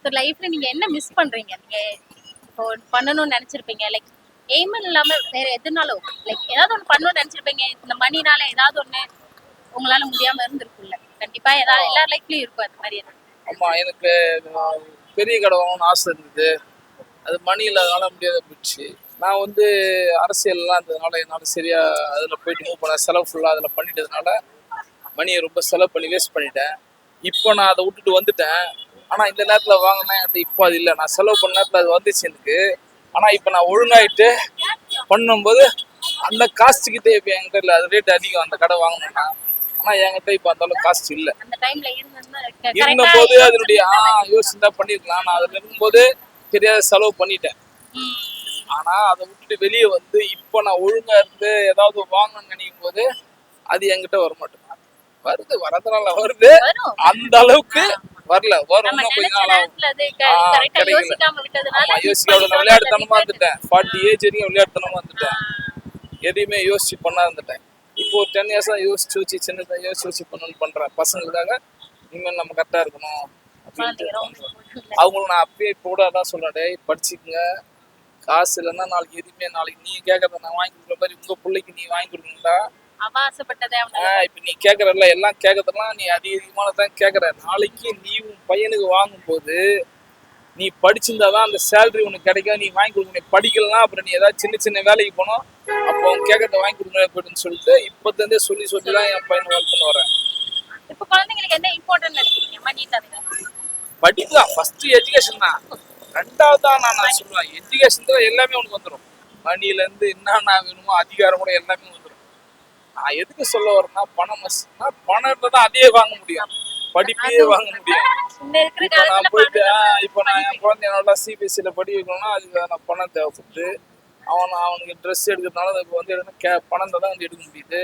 So லைஃப்ல நீங்க என்ன மிஸ் பண்றீங்க? நீங்க இப்போ பண்ணணும்னு நினைச்சிருப்பீங்க. லைக் எய்ம் இல்லாம வேற எதுனாலும் லைக் ஏதாவது ஒன்று பண்ணணும்னு நினைச்சிருப்பீங்க. இந்த மணினால ஏதாவது ஒண்ணு உங்களால முடியாம இருந்திருக்கும்ல. கண்டிப்பா ஏதாவது எல்லார் லைஃப்லயும் இருக்கும் அது மாதிரி. ஆமா, எனக்கு பெரிய கடை வாங்கணும்னு ஆசை இருந்தது. அது மணி இல்லாதனால முடியாத போயிடுச்சு. நான் வந்து அரசியல்லாம் இருந்ததுனால என்னால் சரியா அதில் போயிட்டு மூவ் பண்ண செலவு ஃபுல்லாக அதில் பண்ணிட்டதுனால மணியை ரொம்ப செலவு பண்ணி வேஸ்ட் பண்ணிட்டேன். இப்போ நான் அதை விட்டுட்டு வந்துட்டேன். ஆனால் இந்த நேரத்தில் வாங்கினேன் என்கிட்ட இப்போ அது இல்லை. நான் செலவு பண்ண நேரத்தில் அது வந்துச்சு எனக்கு. ஆனால் இப்போ நான் ஒழுங்காயிட்டு பண்ணும்போது அந்த காஸ்ட்டுக்கிட்டே இப்போ என்கிட்ட இல்லை. அது ரேட் அதிகம் அந்த கடை வாங்கணும்னா. ஆனால் என்கிட்ட இப்போ அந்த அளவுக்கு காஸ்ட் இல்லை. இருந்தபோது அதனுடைய யோசிச்சு தான் பண்ணிருக்கலாம். நான் அதுல இருக்கும்போது தெரியாத செலவு பண்ணிட்டேன். ஆனா அதை விட்டுட்டு வெளியே வந்து இப்போ நான் ஒழுங்கா இருந்து ஏதாவது வாங்கணும்னு நினைக்கும் போது அது என்கிட்ட வர மாட்டேங்குது. வருது, வரதுனால வருது, அந்த அளவுக்கு வரல. வரும் கொஞ்ச நாள் யோசிக்காம விளையாட்டுத்தனமா வந்துட்டேன். 40 ஏஜ் வரைக்கும் விளையாட்டுத்தனமா வந்துட்டேன். எதையுமே யோசிச்சு பண்ணா இருந்துட்டேன். இப்போ ஒரு 10 இயர்ஸா யோசிச்சு சின்னதாக யோசிச்சு பண்ணணும்னு பண்றேன் பசங்களுக்காக. இனிமேல் நம்ம கரெக்டா இருக்கணும் அப்படின்ட்டு அவங்களுக்கு நான் அப்பயே இப்போ கூட அதான் சொல்றேன், படிச்சுக்குங்க. காசு இல்லைன்னா நாளைக்கு எதுவுமே நாளைக்கு நீ கேட்கறத நான் வாங்கி கொடுக்குற மாதிரி உங்க பிள்ளைக்கு நீ வாங்கி கொடுக்கணும்டா. இப்ப நீ கேட்கறல எல்லாம் கேட்கறதெல்லாம் நீ அதிகமானதான் கேட்கற. நாளைக்கு நீ உன் பையனுக்கு வாங்கும் போது நீ படிச்சிருந்தாதான் அந்த சேலரி உனக்கு கிடைக்கும். நீ வாங்கி கொடுக்க. நீ படிக்கலாம் அப்புறம் நீ ஏதாவது சின்ன சின்ன வேலைக்கு போனோம் அப்போ அவங்க கேட்கறத வாங்கி கொடுக்க போயிடுன்னு சொல்லிட்டு இப்போதே சொல்லி தான் என் பையனை வளர்த்துன்னு வரேன். இப்போ குழந்தைங்களுக்கு என்ன இம்பார்ட்டன்ட் நினைக்கிறீங்க? மணி தவிர படிப்புதான் ஃபர்ஸ்ட், எஜுகேஷன் தான். ரெண்டாவது தான் நான் சொல்லுவேன், எஜுகேஷன் தான் எல்லாமே உனக்கு வந்துடும். மணில இருந்து என்னென்ன வேணுமோ அதிகாரம் கூட எல்லாமே வந்துடும். நான் எதுக்கு சொல்ல வரேன்னா பணம் மஸ்ட்னா பணம் தான் அதையே வாங்க முடியும், படிப்பையே வாங்க முடியும். இப்போ நான் போயிட்டு இப்போ நான் என் குழந்தைய நல்லா சிபிஎஸ்சியில படி வைக்கணும்னா அதுக்கு நான் பணம் தேவைப்படுது. அவனுக்கு ட்ரெஸ் எடுக்கிறதுனால இப்போ வந்து பணம் தான் வந்து எடுக்க முடியுது.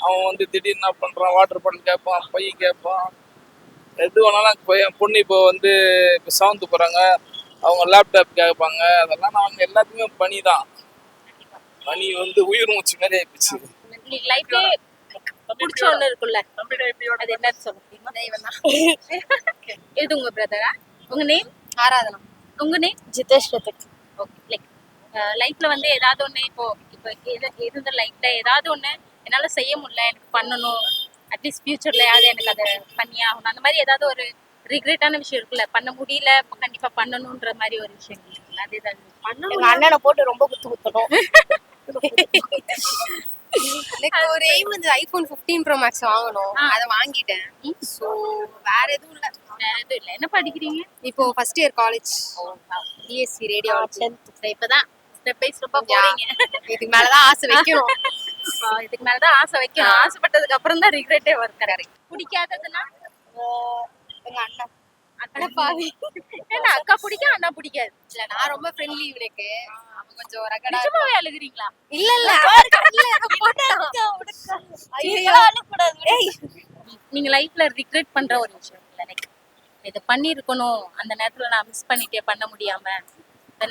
அவன் வந்து திடீர்னு என்ன பண்றான், வாட்டர் பாட்டில் கேட்பான், பையன் கேட்பான், எது வேணாலும். என் பொண்ணு இப்போ வந்து இப்போ 7th போறாங்க, அவங்க லேப்டாப் கேட்பாங்க. அதெல்லாம் நான் எல்லாத்துக்குமே பணி தான். பணி வந்து உயிர் மூச்சு மாதிரி ஆயிடுச்சு. பிடிச்ச ஒண்ணு இருக்குல்ல, அது என்ன சொல்லுங்க? இது உங்க பிரதரா? உங்க நேம்? ஆராதனா. உங்க நேம்? ஜிதேஷ் ரத்திக். ஓகே. லைக் லைஃப்ல வந்து ஏதாவது ஒண்ணு இப்போ இருந்த லைஃப்ல ஏதாவது ஒண்ணு என்னால செய்ய முடியல, எனக்கு பண்ணணும், அட்லீஸ்ட் ஃபியூச்சர்லயாவது எனக்கு அதை பண்ணியே ஆகணும், அந்த மாதிரி ஏதாவது ஒரு ரிக்ரெட்டான விஷயம் இருக்குல்ல, பண்ண முடியல கண்டிப்பா பண்ணணும்ன்ற மாதிரி ஒரு விஷயம் இருக்குல்ல, அதுதான் எங்க அண்ணனை போட்டு ரொம்ப குத்தணும். எனக்கு ஒரு எய்ம் வந்து ஐபோன் 15 ப்ரோ மேக்ஸ் வாங்கணும். அதை வாங்கிட்டேன். ஸோ வேற எதுவும் இல்லை. என்ன படிக்கிறீங்க இப்போ first year college, BSc radiology. இப்பதான் ஸ்டெப் பை ஸ்டெப்பா போறீங்க. இதுக்கு மேலதான் ஆசை வைக்கணும். இதுக்கு மேலதான் ஆசை வைக்கணும். ஆசைப்பட்டதுக்கு அப்புறம் தான் ரிக்ரெட்டே வரும். கரெக்ட். பிடிக்காததுன்னா எங்க அண்ணா. அண்ணா பாவி. ஏன்னா அக்கா பிடிக்கும், அண்ணா பிடிக்காது. இல்ல நான் ரொம்ப ஃப்ரெண்ட்லி இவனுக்கு. அவன் கொஞ்சம் ரகடா. நிஜமாவே அழுகுறீங்களா? இல்ல இல்ல நீங்க லைஃப்ல ரிக்ரெட் பண்ற ஒரு விஷயம் இல்ல, லைக் இதை பண்ணிருக்கணும், அந்த நேரத்துல நான் மிஸ் பண்ணிட்டே பண்ண முடியாம,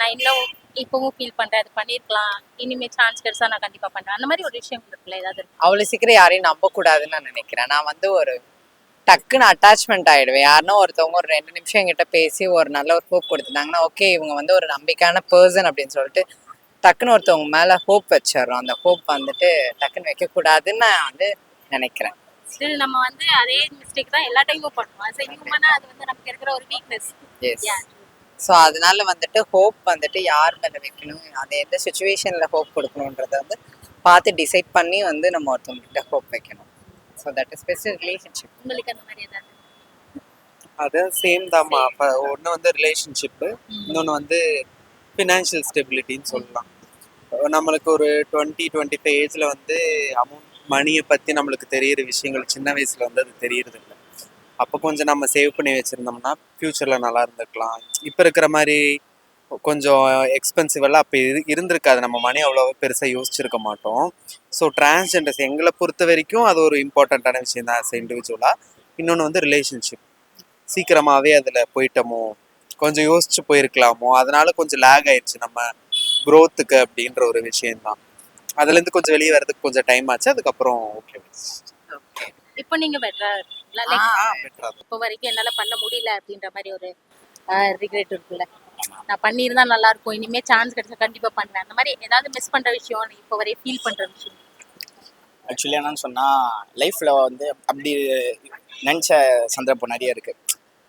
நான் இன்னும் இப்பவும் ஃபீல் பண்றேன், அது பண்ணிருக்கலாம், இனிமே சான்ஸ் கிடைச்சா நான் கண்டிப்பா பண்றேன், அந்த மாதிரி ஒரு விஷயம் இருக்குல்ல ஏதாவது? அவ்வளவு சீக்கிரம் யாரையும் நம்ப கூடாதுன்னு நான் நினைக்கிறேன். நான் வந்து ஒரு டக்குன்னு அட்டாச்மெண்ட் ஆயிடுவேன். யாருன்னா ஒருத்தவங்க ஒரு 2 நிமிஷம் என்கிட்ட பேசி ஒரு நல்ல ஒரு ஹோப் கொடுத்துட்டாங்கன்னா ஓகே இவங்க வந்து ஒரு நம்பிக்கையான பர்சன் அப்படின்னு சொல்லிட்டு டக்குன்னு ஒருத்தவங்க மேல ஹோப் வச்சிடறோம். அந்த ஹோப் வந்துட்டு டக்குன்னு வைக்க கூடாதுன்னு நான் வந்து நினைக்கிறேன். நம்ம வந்து அதே மிஸ்டேக் தான் எல்லா டைமும் பண்ணுவோம். அது ஹியூமனா அது வந்து நமக்கு இருக்கிற ஒரு வீக்னஸ். எஸ். ஸோ அதனால வந்துட்டு ஹோப் வந்துட்டு யார் மேல வைக்கணும், அது எந்த சுச்சுவேஷன்ல ஹோப் கொடுக்கணுன்றத வந்து பார்த்து டிசைட் பண்ணி வந்து நம்ம ஒருத்தவங்ககிட்ட ஹோப் வைக்கணும். So that is best relationship. உங்களுக்கு அந்த மாதிரி ஏதாவது? அது சேம் தான்மா. அப்போ ஒன்று வந்து ரிலேஷன்ஷிப்பு, இன்னொன்று வந்து ஃபினான்ஷியல் ஸ்டெபிலிட்டின்னு சொல்லலாம். நம்மளுக்கு ஒரு 20-25 ஏஜில் வந்து அமௌண்ட் மணியை பற்றி நம்மளுக்கு தெரியிற விஷயங்கள் சின்ன வயசில் வந்து அது தெரியறது இல்லை. அப்போ கொஞ்சம் நம்ம சேவ் பண்ணி வச்சுருந்தோம்னா ஃப்யூச்சரில் நல்லா இருந்துக்கலாம். இப்போ இருக்கிற மாதிரி கொஞ்சம் எக்ஸ்பென்சிவ் எல்லாம் அப்போ இருந்திருக்காது. நம்ம மணி அவ்வளோ பெருசாக யோசிச்சிருக்க மாட்டோம். ஸோ டிரான்ஸ்ஜெண்டர்ஸ் எங்களை பொறுத்த வரைக்கும் அது ஒரு இம்பார்ட்டண்ட்டான விஷயம் தான் ஆஸ் இண்டிவிஜுவலாக. இன்னொன்று வந்து ரிலேஷன்ஷிப், சீக்கிரமாகவே அதில் போயிட்டோமோ, கொஞ்சம் யோசிச்சு போயிருக்கலாமோ, அதனால கொஞ்சம் லேக் ஆயிடுச்சு நம்ம க்ரோத்துக்கு அப்படின்ற ஒரு விஷயம்தான். அதுலேருந்து கொஞ்சம் வெளியே வர்றதுக்கு கொஞ்சம் டைம் ஆச்சு. அதுக்கப்புறம் ஓகே. இப்போ நீங்க பெட்டரா இப்போ வரைக்கும் என்னால பண்ண முடியல அப்படின்ற மாதிரி ஒரு ரிக்ரெட் இருக்குல்ல, நான் பண்ணியிருந்தா நல்லா இருக்கும், இனிமே சான்ஸ் கிடைச்சா கண்டிப்பா பண்ணுவேன், அந்த மாதிரி ஏதாவது மிஸ் பண்ற விஷயம், நீ இப்போ வரையும் ஃபீல் பண்ற விஷயம்? ஆக்சுவலி என்னன்னு சொன்னால் லைஃப்பில் வந்து அப்படி நினச்ச சந்தர்ப்பம் நிறைய இருக்குது.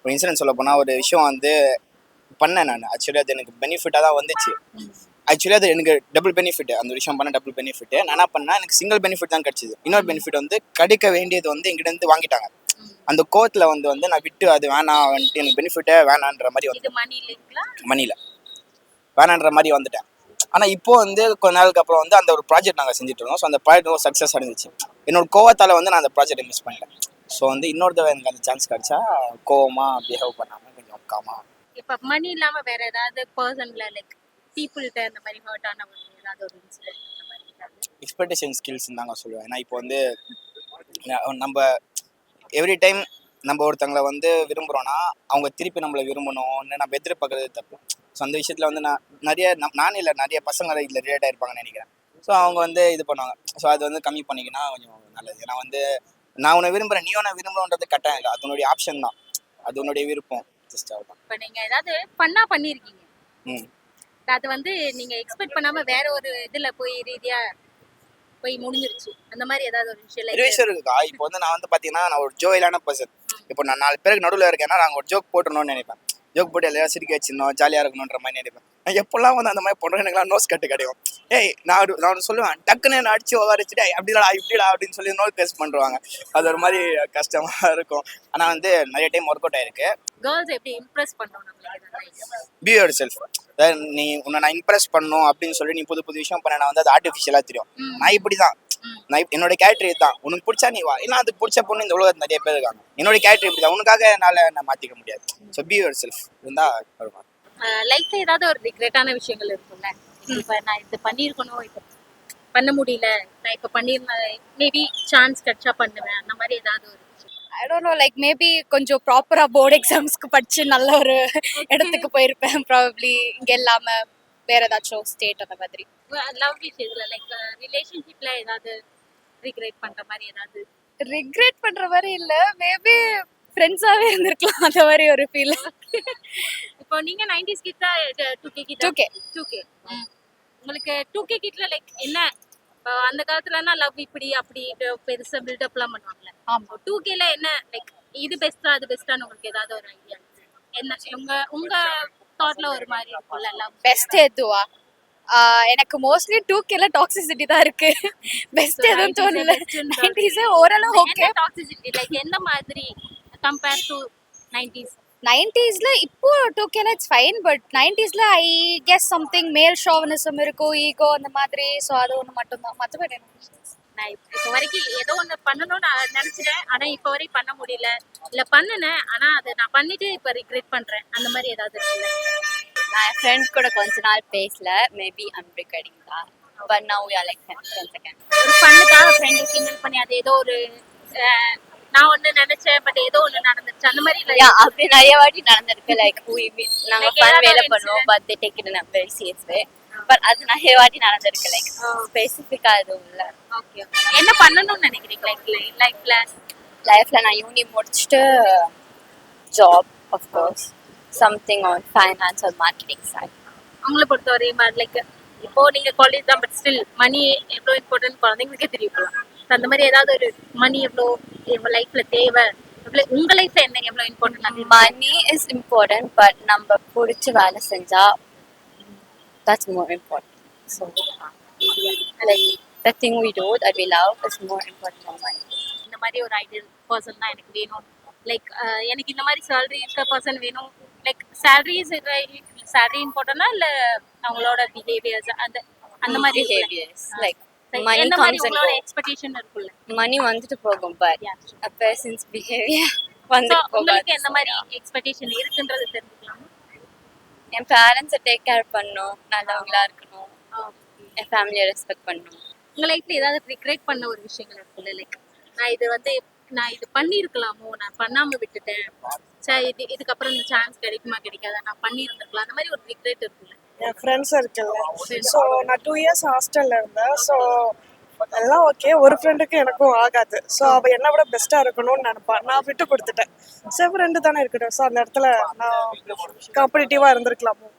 ஒரு இன்சிடென்ட் சொல்ல போனால் ஒரு விஷயம் வந்து பண்ணேன் நான். ஆக்சுவலி அது எனக்கு பெனிஃபிட்டாக தான் வந்துச்சு. ஆக்சுவலி அது எனக்கு டபுள் பெனிஃபிட். அந்த விஷயம் பண்ண டபுள் பெனிஃபிட். நான் என்ன பண்ணேன், எனக்கு சிங்கிள் பெனிஃபிட் தான் கிடச்சிது. இன்னொரு பெனிஃபிட் வந்து கிடைக்க வேண்டியது வந்து எங்கிட்ட வாங்கிட்டாங்க. அந்த கோவத்தில் வந்து நான் விட்டு அது வேணாம் வந்துட்டு எனக்கு பெனிஃபிட்டே வேணான்ற மாதிரி வந்து இது மணி இல்லைங்களா? மணியில் வேணான்ற மாதிரி வந்துட்டேன். ஆனால் இப்போ வந்து கொஞ்ச நாளுக்கு அப்புறம் வந்து அந்த ஒரு ப்ராஜெக்ட் நாங்கள் செஞ்சுட்டு இருந்தோம். ஸோ அந்த ப்ராஜெக்ட் ஒரு சக்ஸஸ் அடைஞ்சிச்சு. என்னோட கோவத்தால் வந்து நான் அந்த ப்ராஜெக்டை மிஸ் பண்ணிட்டேன். ஸோ வந்து இன்னொரு தடவை எனக்கு அந்த சான்ஸ் கிடைச்சா கோவமாக பிஹேவ் பண்ணாமல் கொஞ்சம் காமா. இப்போ மணி இல்லாம வேற ஏதாவது பர்சன்ல லைக் பீப்புள்கிட்ட அந்த மாதிரி ஹர்ட் ஆன ஒரு ஏதாவது ஒரு இன்சிடென்ட் அந்த மாதிரி ஏதாவது? எக்ஸ்பெக்டேஷன் ஸ்கில்ஸ் தாங்க சொல்லுவேன். ஏன்னா இப்போ வந்து நம்ம எவ்ரி டைம் நம்ம ஒருத்தங்களை வந்து விரும்புகிறோன்னா அவங்க திருப்பி நம்மளை விரும்பணும்னு நம்ம எதிர்பார்க்கறது தப்பு. ஸோ அந்த விஷயத்தில் வந்து நானே இல்லை நிறைய பசங்க இதில் ரிலேட் ஆகிருப்பாங்கன்னு நினைக்கிறேன். ஸோ அவங்க வந்து இது பண்ணுவாங்க. ஸோ அது வந்து கம்மி பண்ணிக்கினா கொஞ்சம் நல்லது. ஏன்னா வந்து நான் உன்னை விரும்புகிறேன், நீ உன்னை விரும்புகிறோன்றது கட்டாயம் இல்லை. அது உன்னுடைய ஆப்ஷன் தான், அது உன்னுடைய விருப்பம். ஜஸ்ட் அவ்வளோ. இப்போ நீங்க ஏதாவது பண்ணியிருக்கீங்க, அது வந்து நீங்க எக்ஸ்பெக்ட் பண்ணாம வேற ஒரு இதுல போய் ரீதியா போய் முடிஞ்சிருச்சு, அந்த மாதிரி ஏதாவது ஒரு விஷயம் நிறைய விஷயம் இருக்குக்கா. இப்போ வந்து நான் வந்து பார்த்தீங்கன்னா நான் ஒரு ஜோயிலான பர்சன். இப்போ நான் 4 பேருக்கு நடுவில் இருக்கேன்னா நாங்கள் ஒரு ஜோக் போட்டுணும்னு நினைப்பேன். ஜோக் போட்டு எல்லாரும் சிரிக்க வச்சிடணும், ஜாலியாக இருக்கணுன்ற மாதிரி நினைப்பேன். நான் எப்போல்லாம் வந்து அந்த மாதிரி பண்ணுறேன் எனக்குலாம் நோஸ் கட்டு கிடைக்கும். நான் சொல்லுவேன், டக்குன்னு என்ன அடிச்சு உட்காரிச்சுட்டு இப்படிடா இப்படிடா அப்படின்னு சொல்லி நோட் பேஸ் பண்ணுவாங்க. அது ஒரு மாதிரி கஷ்டமாக இருக்கும். ஆனால் வந்து நிறைய டைம் ஒர்க் அவுட் ஆயிருக்கு. கேர்ள்ஸ் எப்படி இம்ப்ரெஸ் பண்ணணும் நம்மளுக்கு? Be your self. நீ உன்னை நான் இம்ப்ரெஸ் பண்ணணும் அப்படின்னு சொல்லி நீ புது புது விஷயம் பண்ண நான் வந்து அது ஆர்டிஃபிஷியலாக தெரியும். நான் இப்படி தான், என்னோட கேரக்டர் இதுதான். உனக்கு பிடிச்சா நீ வா, ஏன்னா அதுக்கு பிடிச்ச பொண்ணு இந்த உலகத்தில் நிறைய பேர் இருக்காங்க. என்னோட கேரக்டர் இப்படி தான், உனக்காக என்னால் நான் மாற்றிக்க முடியாது. ஸோ பி யுவர் செல்ஃப் இருந்தால் வருவாங்க. லைஃப்ல ஏதாவது ஒரு ரிக்ரெட்டான விஷயங்கள் இருக்கும்ல, இப்போ நான் இது பண்ணியிருக்கணும், இப்போ பண்ண முடியல, நான் இப்போ பண்ணியிருந்தேன், மேபி சான்ஸ் கிடைச்சா பண்ணுவேன், அந்த மாதிரி ஏதாவது ஒரு விஷயம்? I don't know, like maybe கொஞ்சம் ப்ராப்பரா போர்டு எக்ஸாம்ஸ்க்கு படிச்சு நல்ல ஒரு இடத்துக்கு போயிருப்பேன் ப்ராபப்ளி, இங்க இல்லாம வேற ஏதாச்சும் ஸ்டேட் அந்த மாதிரி. லவ் விஷயத்துல லைக் ரிலேஷன்ஷிப்ல ஏதாவது ரிக்ரெட் பண்ற மாதிரி ஏதாவது? ரிக்ரெட் பண்ற மாதிரி இல்ல, மேபி ஃப்ரெண்ட்ஸாவே இருந்திருக்கலாம், அந்த மாதிரி ஒரு ஃபீல். இப்போ நீங்க 90s கிட்டா 2K கிட்டா? 2K. உங்களுக்கு 2K கிட்ல லைக் என்ன, இப்போ அந்த காலத்துலனா லவ் இப்படி அப்படி பெருசா பில்டப்லாம் பண்ணுவாங்கல்ல, ஆமா. 2Kல என்ன லைக் இது பெஸ்டா அது பெஸ்டான்னு உங்களுக்கு ஏதாவது ஒரு ஐடியா என்ன? உங்க தாட்ல ஒரு மாதிரி இருக்கும்ல லவ் பெஸ்ட் எதுவா? எனக்கு மோஸ்ட்லி 2Kல டாக்ஸிசிட்டி தான் இருக்கு. பெஸ்ட் எதுவும் தோணல. 90s ஓரளவு ஓகே. டாக்ஸிசிட்டி லைக் எந்த மாதிரி கம்பேர் டு 90s? 90sல இப்போ 2Kல இட்ஸ் ஃபைன், பட் 90sல I guess something male chauvinism இருக்கும், ஈகோ அந்த மாதிரி. ஸோ அது ஒன்று மட்டும்தான், மற்றபடி நான் இப்போ வரைக்கும் ஏதோ ஒன்று பண்ணணும்னு நான் நினச்சிட்டேன், ஆனால் இப்போ வரைக்கும் பண்ண முடியல, இல்லை பண்ணினேன் ஆனால் அதை நான் பண்ணிட்டு இப்போ ரிக்ரெட் பண்ணுறேன், அந்த மாதிரி ஏதாவது இருக்குல்ல? நான் என் ஃப்ரெண்ட்ஸ் கூட கொஞ்ச நாள் பேசல, மேபி ஐம் ரிகார்டிங் தான், but now we are like friends again. ஒரு ஃபன்னுக்காக ஃப்ரெண்டு கிண்டல் பண்ணி அது ஏதோ ஒரு நான் ஒன்று நினைச்சேன் பட் ஏதோ ஒன்று நடந்துச்சு, அந்த மாதிரி இல்லை? Yeah, அப்படி நிறைய வாட்டி நடந்திருக்கு. லைக் நாங்க Like ஃபன் ஏதாவது வேலை ஒரு பண்ணுவோம், incident? But they take it in a very serious way. But அது நிறைய வாட்டி நடந்திருக்கு. லைக் ஸ்பெசிஃபிக்கா எதுவும் இல்லை. ஓகே, என்ன பண்ணணும்னு நினைக்கிறீங்க லைஃப்ல? லைஃப்ல நான் யூனி முடிச்சுட்டு job, of course something on finance or marketing side. உங்களை பொறுத்தவரையும் லைக் இப்போ நீங்க காலேஜ் தான், பட் ஸ்டில் மணி எவ்வளோ இம்பார்ட்டன்ட் குழந்தைங்களுக்கே தெரியலாம். அந்த மாதிரி ஏதாவது ஒரு மணி எவ்வளோ லைஃப்ல தேவை, எவ்வளோ உங்க லைஃப்ல என்ன எவ்வளோ important? Money is important, but நம்ம பிடிச்ச வேலை செஞ்சா that's more important. So like the thing we do that we love is more important than money. இந்த மாதிரி ஒரு ஐடியல் பர்சன் தான் எனக்கு வேணும், லைக் எனக்கு இந்த மாதிரி சேலரி இருக்க பர்சன் வேணும். லைக் சேலரி இம்பார்ட்டன்டா இல்ல அவங்களோட பிஹேவியர்ஸ் அந்த மாதிரி Behaviors, like money எந்த மாதிரி comes and உங்களோட goes. எக்ஸ்பெக்டேஷன் இருக்குல்ல? Money வந்துட்டு போகும், but a person's behavior So, வந்துட்டு உங்களுக்கு போகாது. எந்த மாதிரி எக்ஸ்பெக்டேஷன் இருக்குன்றது தெரிஞ்சுக்கலாமா? என் பேரண்ட்ஸை டேக் கேர் பண்ணணும், நல்லவங்களா இருக்கணும், என் ஃபேமிலியை ரெஸ்பெக்ட் பண்ணணும். உங்க லைஃப்ல ஏதாவது ரிக்ரெட் பண்ண ஒரு விஷயங்கள் இருக்குல்ல, லைக் நான் இது பண்ணியிருக்கலாமோ, நான் பண்ணாம விட்டுட்டேன், சரி இதுக்கப்புறம் இந்த சான்ஸ் கிடைக்குமா கிடைக்காதா, நான் பண்ணியிருந்திருக்கலாம், அந்த மாதிரி ஒரு ரிக்ரெட் இருக்குல்ல? என் ஃப்ரெண்ட்ஸ் இருக்குல்ல, ஸோ நான் 2 years ஹாஸ்டலில் இருந்தேன். ஸோ எல்லாம் ஓகே. ஒரு ஃப்ரெண்டுக்கு எனக்கும் ஆகாது. ஸோ அவள் என்னை விட பெஸ்ட்டாக இருக்கணும்னு நினைப்பான். நான் விட்டு கொடுத்துட்டேன். சரி ஃப்ரெண்டு தானே இருக்கட்டும். ஸோ அந்த இடத்துல நான் காம்படிட்டிவாக இருந்திருக்கலாமோ.